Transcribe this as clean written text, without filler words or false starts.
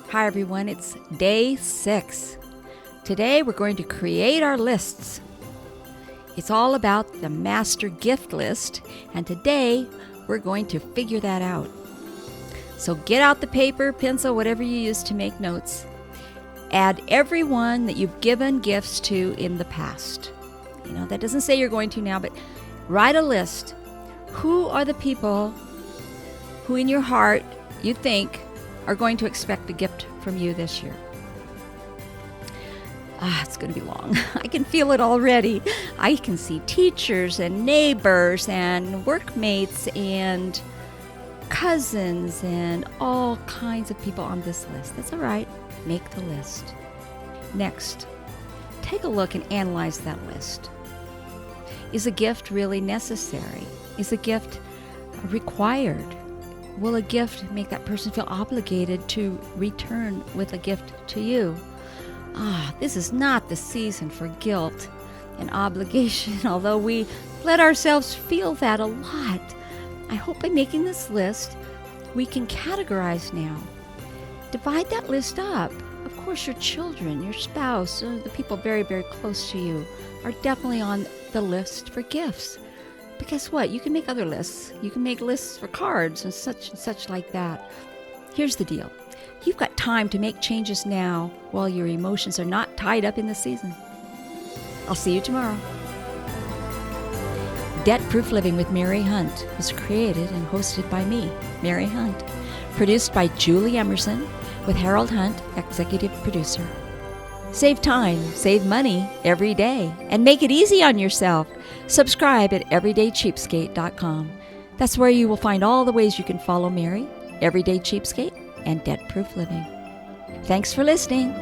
Hi everyone, it's day 6. Today we're going to create our lists. It's all about the master gift list, and today we're going to figure that out. So get out the paper, pencil, whatever you use to make notes. Add everyone that you've given gifts to in the past. That doesn't say you're going to now, but write a list. Who are the people who in your heart you think are going to expect a gift from you this year? It's going to be long. I can feel it already. I can see teachers and neighbors and workmates and cousins and all kinds of people on this list. That's all right. Make the list. Next, take a look and analyze that list. Is a gift really necessary? Is a gift required? Will a gift make that person feel obligated to return with a gift to you? This is not the season for guilt and obligation, although we let ourselves feel that a lot. I hope by making this list, we can categorize now. Divide that list up. Of course, your children, your spouse, the people very, very close to you are definitely on the list for gifts. But guess what? You can make other lists. You can make lists for cards and such like that. Here's the deal. You've got time to make changes now while your emotions are not tied up in the season. I'll see you tomorrow. Debt-Proof Living with Mary Hunt was created and hosted by me, Mary Hunt. Produced by Julie Emerson with Harold Hunt, executive producer. Save time, save money every day, and make it easy on yourself. Subscribe at everydaycheapskate.com. That's where you will find all the ways you can follow Mary, Everyday Cheapskate, and Debt-Proof Living. Thanks for listening.